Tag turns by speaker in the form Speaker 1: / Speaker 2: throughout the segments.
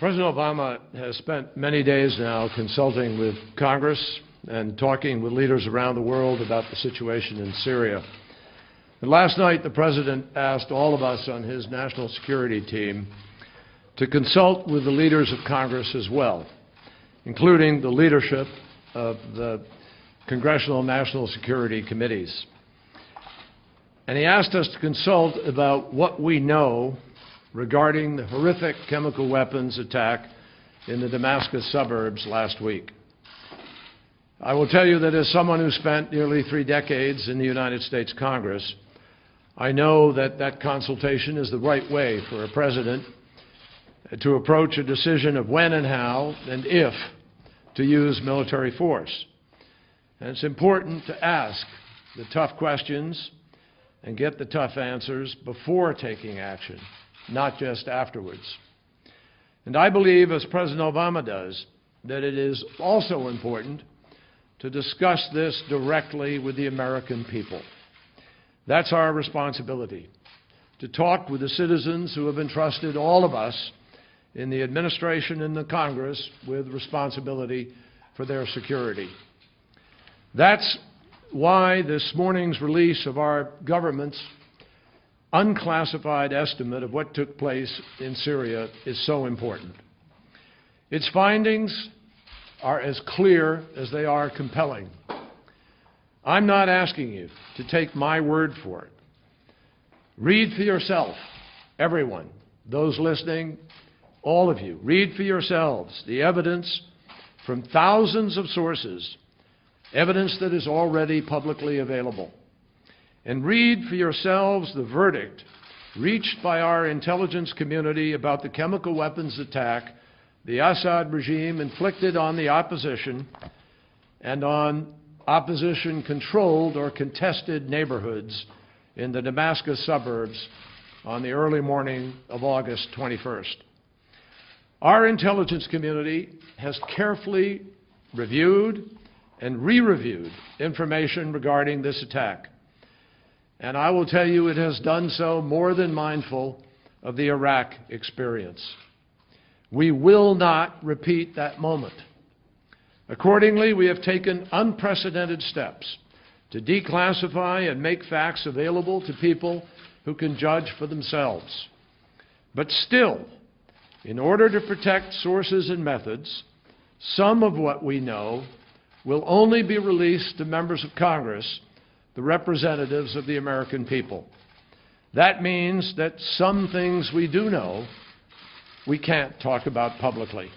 Speaker 1: President Obama has spent many days now consulting with Congress and talking with leaders around the world about the situation in Syria. And last night, the President asked all of us on his national security team to consult with the leaders of Congress as well, including the leadership of the Congressional National Security Committees. And he asked us to consult about what we know regarding the horrific chemical weapons attack in the Damascus suburbs last week. I will tell you that as someone who spent nearly 3 decades in the United States Congress, I know that that consultation is the right way for a president to approach a decision of when and how and if to use military force. And it's important to ask the tough questions and get the tough answers before taking action, not just afterwards. And I believe, as President Obama does, that it is also important to discuss this directly with the American people. That's our responsibility, to talk with the citizens who have entrusted all of us in the administration and the Congress with responsibility for their security. That's why this morning's release of our government's unclassified estimate of what took place in Syria is so important. Its findings are as clear as they are compelling. I'm not asking you to take my word for it. Read for yourself, everyone, those listening, all of you. Read for yourselves the evidence from thousands of sources, evidence that is already publicly available. And read for yourselves the verdict reached by our intelligence community about the chemical weapons attack the Assad regime inflicted on the opposition and on opposition-controlled or contested neighborhoods in the Damascus suburbs on the early morning of August 21st. Our intelligence community has carefully reviewed and re-reviewed information regarding this attack. And I will tell you it has done so more than mindful of the Iraq experience. We will not repeat that moment. Accordingly, we have taken unprecedented steps to declassify and make facts available to people who can judge for themselves. But still, in order to protect sources and methods, some of what we know will only be released to members of Congress, the representatives of the American people. That means that some things we do know we can't talk about publicly.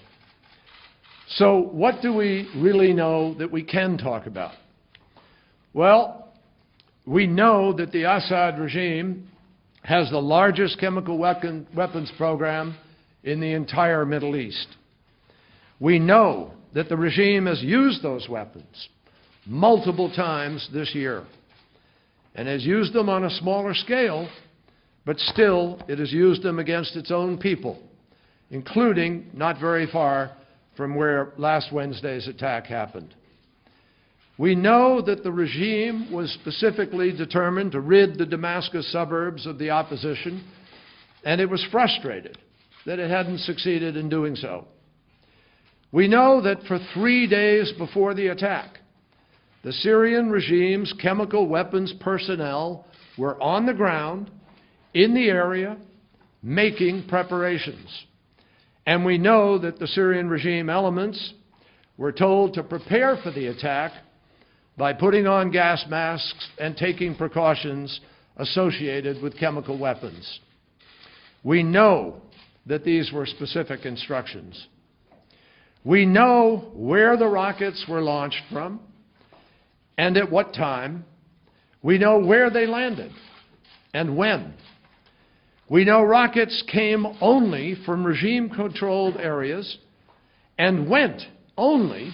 Speaker 1: So what do we really know that we can talk about? Well, we know that the Assad regime has the largest chemical weapons program in the entire Middle East. We know that the regime has used those weapons multiple times this year and has used them on a smaller scale, but still it has used them against its own people, including not very far from where last Wednesday's attack happened. We know that the regime was specifically determined to rid the Damascus suburbs of the opposition, and it was frustrated that it hadn't succeeded in doing so. We know that for 3 days before the attack, the Syrian regime's chemical weapons personnel were on the ground in the area making preparations. And we know that the Syrian regime elements were told to prepare for the attack by putting on gas masks and taking precautions associated with chemical weapons. We know that these were specific instructions. We know where the rockets were launched from and at what time. We know where they landed and when. We know rockets came only from regime-controlled areas and went only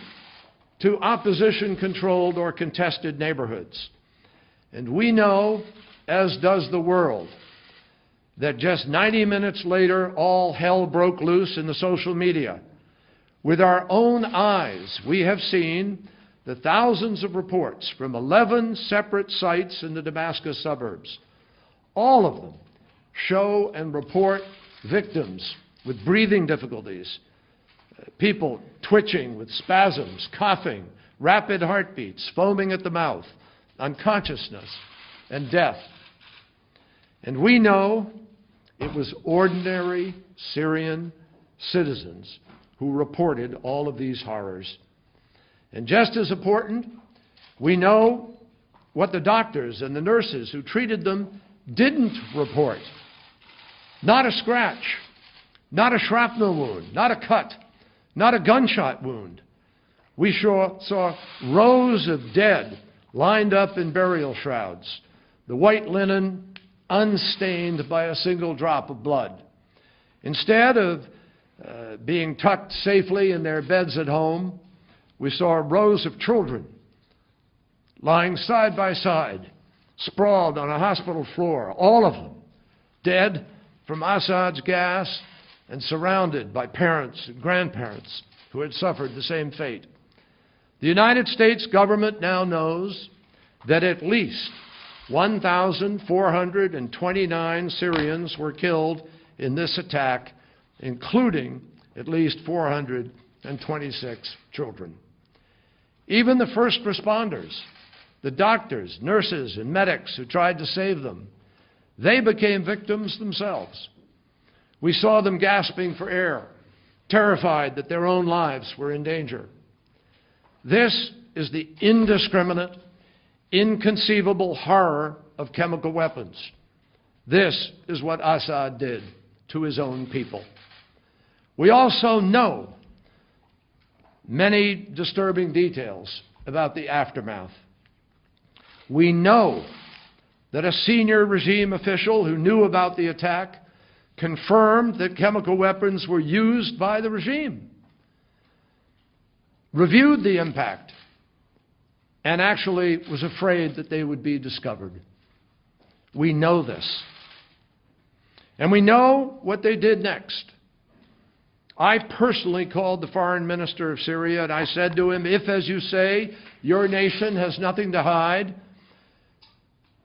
Speaker 1: to opposition-controlled or contested neighborhoods. And we know, as does the world, that just 90 minutes later, all hell broke loose in the social media. With our own eyes, we have seen the thousands of reports from 11 separate sites in the Damascus suburbs. All of them show and report victims with breathing difficulties, people twitching with spasms, coughing, rapid heartbeats, foaming at the mouth, unconsciousness, and death. And we know it was ordinary Syrian citizens who reported all of these horrors. And just as important, we know what the doctors and the nurses who treated them didn't report. Not a scratch, not a shrapnel wound, not a cut, not a gunshot wound. We saw rows of dead lined up in burial shrouds, the white linen unstained by a single drop of blood. Instead of being tucked safely in their beds at home, we saw rows of children lying side by side, sprawled on a hospital floor, all of them dead from Assad's gas and surrounded by parents and grandparents who had suffered the same fate. The United States government now knows that at least 1,429 Syrians were killed in this attack, including at least 426 children. Even the first responders, the doctors, nurses, and medics who tried to save them, they became victims themselves. We saw them gasping for air, terrified that their own lives were in danger. This is the indiscriminate, inconceivable horror of chemical weapons. This is what Assad did to his own people. We also know many disturbing details about the aftermath. We know that a senior regime official who knew about the attack confirmed that chemical weapons were used by the regime, reviewed the impact, and actually was afraid that they would be discovered. We know this. And we know what they did next. I personally called the foreign minister of Syria and I said to him, if, as you say, your nation has nothing to hide,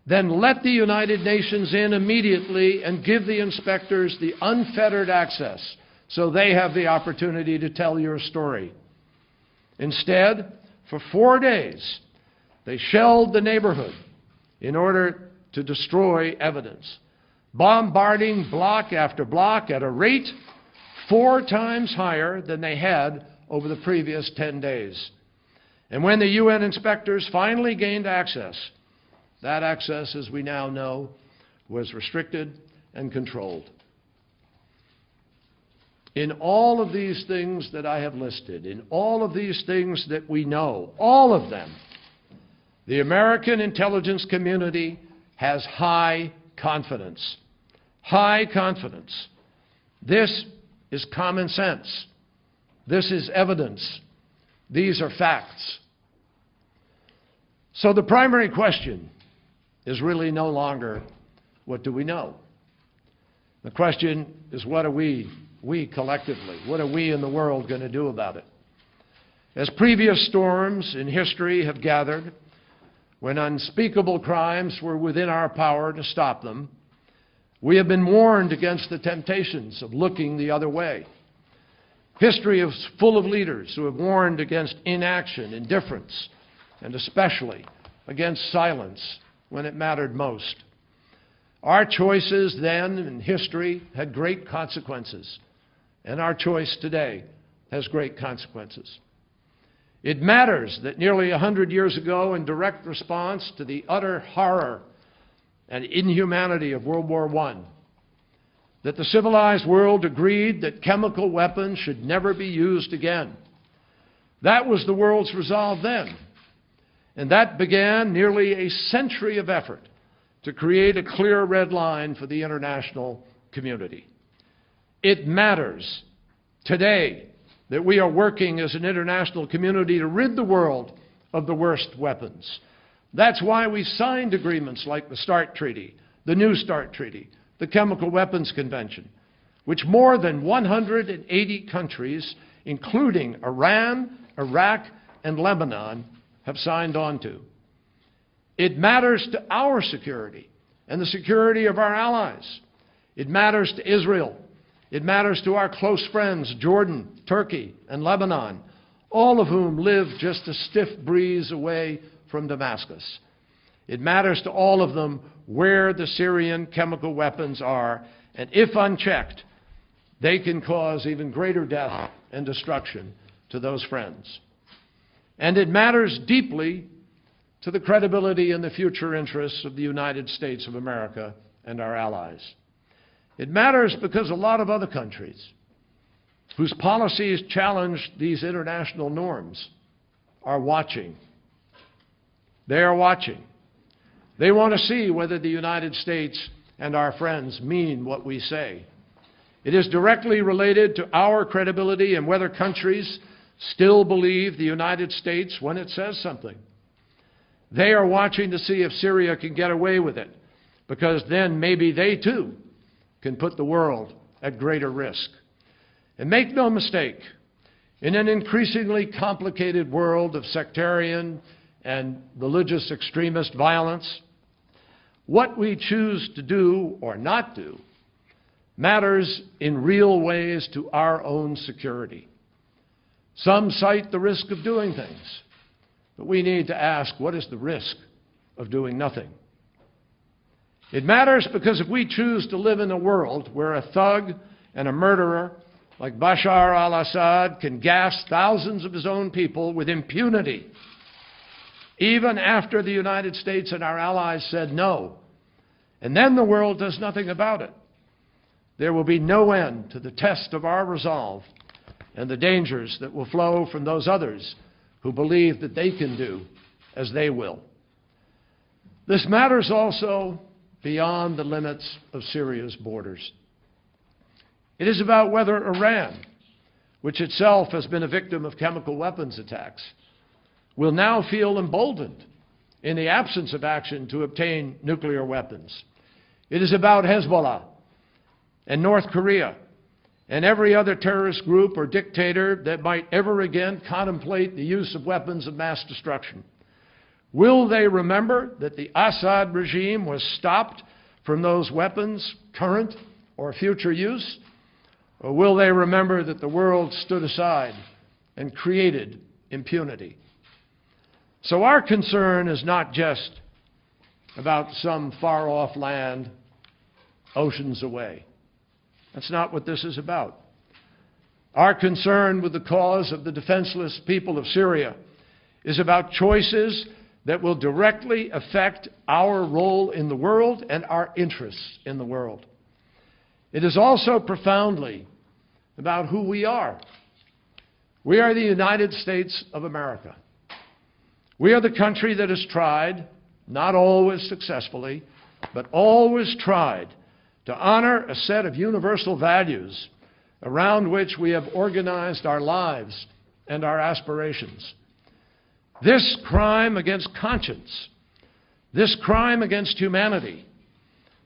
Speaker 1: then let the United Nations in immediately and give the inspectors the unfettered access so they have the opportunity to tell your story. Instead, for 4 days, they shelled the neighborhood in order to destroy evidence, bombarding block after block at a rate 4 times higher than they had over the previous 10 days. And when the UN inspectors finally gained access, that access, as we now know, was restricted and controlled. In all of these things that I have listed, in all of these things that we know, all of them, the American intelligence community has high confidence. High confidence. This is common sense. This is evidence. These are facts. So the primary question is really no longer, what do we know? The question is, what are we collectively, what are we in the world going to do about it? As previous storms in history have gathered, when unspeakable crimes were within our power to stop them, we have been warned against the temptations of looking the other way. History is full of leaders who have warned against inaction, indifference, and especially against silence when it mattered most. Our choices then in history had great consequences, and our choice today has great consequences. It matters that nearly 100 years ago, in direct response to the utter horror and inhumanity of World War I, that the civilized world agreed that chemical weapons should never be used again. That was the world's resolve then. And that began nearly a century of effort to create a clear red line for the international community. It matters today that we are working as an international community to rid the world of the worst weapons. That's why we signed agreements like the START Treaty, the New START Treaty, the Chemical Weapons Convention, which more than 180 countries, including Iran, Iraq, and Lebanon, have signed on to. It matters to our security and the security of our allies. It matters to Israel It matters to our close friends, Jordan, Turkey, and Lebanon, all of whom live just a stiff breeze away from Damascus. It matters to all of them where the Syrian chemical weapons are, and if unchecked, they can cause even greater death and destruction to those friends. And it matters deeply to the credibility and the future interests of the United States of America and our allies. It matters because a lot of other countries whose policies challenge these international norms are watching. They are watching. They want to see whether the United States and our friends mean what we say. It is directly related to our credibility and whether countries still believe the United States when it says something. They are watching to see if Syria can get away with it, because then maybe they too can put the world at greater risk. And make no mistake, in an increasingly complicated world of sectarian and religious extremist violence, what we choose to do or not do matters in real ways to our own security. Some cite the risk of doing things, but we need to ask, what is the risk of doing nothing? It matters because if we choose to live in a world where a thug and a murderer like Bashar al-Assad can gas thousands of his own people with impunity, even after the United States and our allies said no, and then the world does nothing about it, there will be no end to the test of our resolve and the dangers that will flow from those others who believe that they can do as they will. This matters also beyond the limits of Syria's borders. It is about whether Iran, which itself has been a victim of chemical weapons attacks, will now feel emboldened in the absence of action to obtain nuclear weapons. It is about Hezbollah and North Korea and every other terrorist group or dictator that might ever again contemplate the use of weapons of mass destruction. Will they remember that the Assad regime was stopped from those weapons' current or future use? Or will they remember that the world stood aside and created impunity? So our concern is not just about some far-off land oceans away. That's not what this is about. Our concern with the cause of the defenseless people of Syria is about choices that will directly affect our role in the world and our interests in the world. It is also profoundly about who we are. We are the United States of America. We are the country that has tried, not always successfully, but always tried to honor a set of universal values around which we have organized our lives and our aspirations. This crime against conscience, this crime against humanity,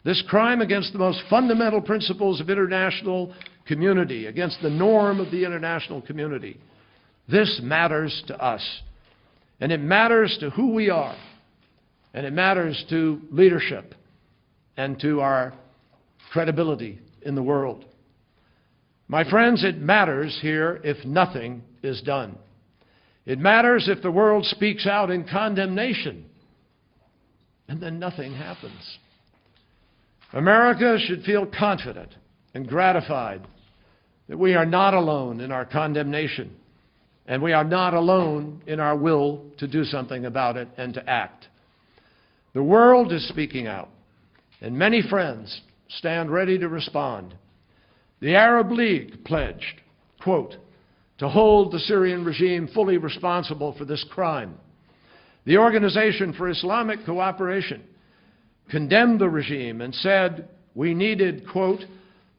Speaker 1: this crime against the most fundamental principles of international community, against the norm of the international community, this matters to us. And it matters to who we are, and it matters to leadership and to our credibility in the world. My friends, it matters here if nothing is done. It matters if the world speaks out in condemnation and then nothing happens. America should feel confident and gratified that we are not alone in our condemnation, and we are not alone in our will to do something about it and to act. The world is speaking out, and many friends stand ready to respond. The Arab League pledged, quote, to hold the Syrian regime fully responsible for this crime. The Organization for Islamic Cooperation condemned the regime and said we needed, quote,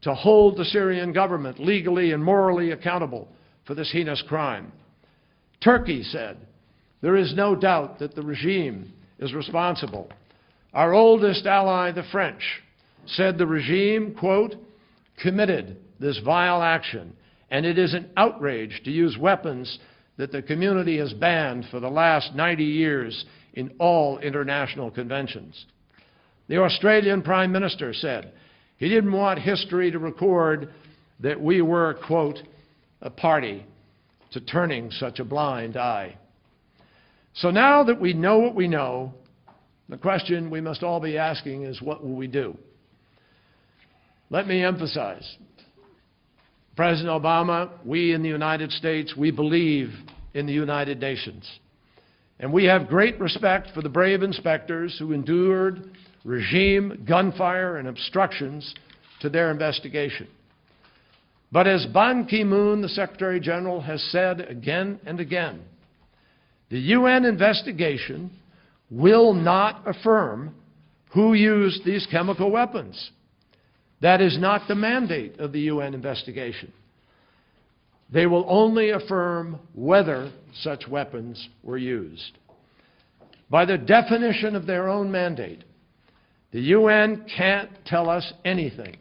Speaker 1: to hold the Syrian government legally and morally accountable for this heinous crime. Turkey said there is no doubt that the regime is responsible. Our oldest ally, the French, said the regime, quote, committed this vile action, and it is an outrage to use weapons that the community has banned for the last 90 years in all international conventions. The Australian Prime Minister said he didn't want history to record that we were, quote, a party to turning such a blind eye. So now that we know what we know, the question we must all be asking is, what will we do? Let me emphasize, President Obama, we in the United States, we believe in the United Nations. And we have great respect for the brave inspectors who endured regime, gunfire, and obstructions to their investigation. But as Ban Ki-moon, the Secretary General, has said again and again, the UN investigation will not affirm who used these chemical weapons. That is not the mandate of the UN investigation. They will only affirm whether such weapons were used. By the definition of their own mandate, the UN can't tell us anything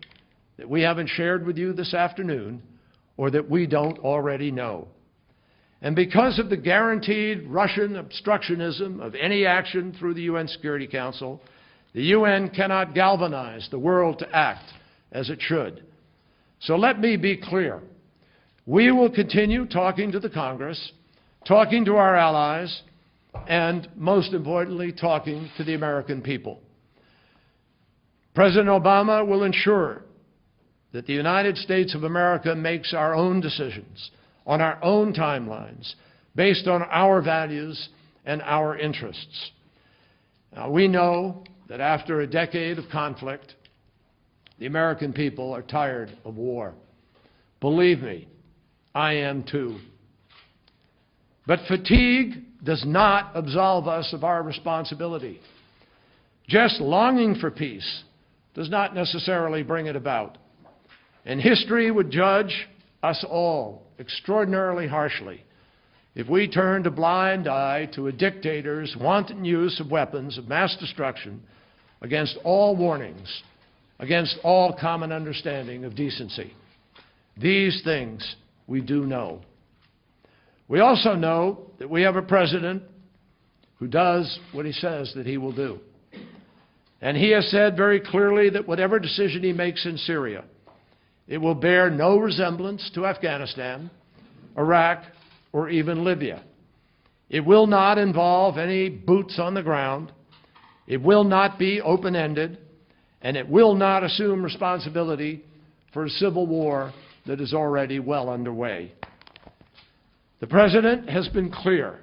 Speaker 1: that we haven't shared with you this afternoon or that we don't already know. And because of the guaranteed Russian obstructionism of any action through the UN Security Council, the UN cannot galvanize the world to act as it should. So let me be clear. We will continue talking to the Congress, talking to our allies, and most importantly, talking to the American people. President Obama will ensure that the United States of America makes our own decisions on our own timelines, based on our values and our interests. Now, we know that after a decade of conflict, the American people are tired of war. Believe me, I am too. But fatigue does not absolve us of our responsibility. Just longing for peace does not necessarily bring it about. And history would judge us all extraordinarily harshly if we turned a blind eye to a dictator's wanton use of weapons of mass destruction against all warnings, against all common understanding of decency. These things we do know. We also know that we have a president who does what he says that he will do. And he has said very clearly that whatever decision he makes in Syria, it will bear no resemblance to Afghanistan, Iraq, or even Libya. It will not involve any boots on the ground. It will not be open-ended, and it will not assume responsibility for a civil war that is already well underway. The President has been clear.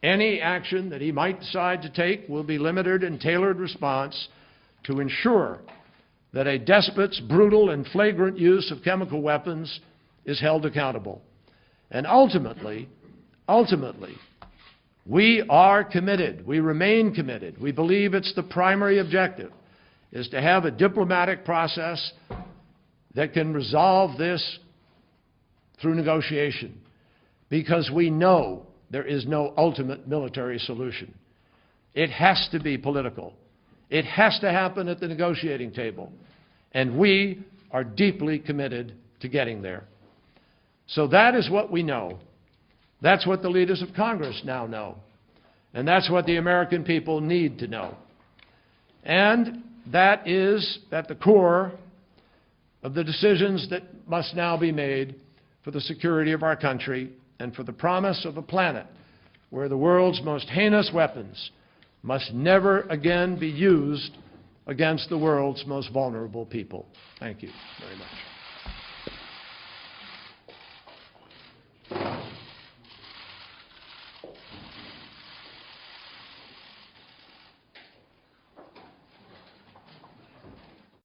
Speaker 1: Any action that he might decide to take will be limited and tailored response to ensure that a despot's brutal and flagrant use of chemical weapons is held accountable. And ultimately, we are committed. We remain committed. We believe it's the primary objective, is to have a diplomatic process that can resolve this through negotiation, because we know there is no ultimate military solution. It has to be political. It has to happen at the negotiating table. And we are deeply committed to getting there. So that is what we know. That's what the leaders of Congress now know. And that's what the American people need to know. And that is at the core of the decisions that must now be made for the security of our country and for the promise of a planet where the world's most heinous weapons must never again be used against the world's most vulnerable people. Thank you very much.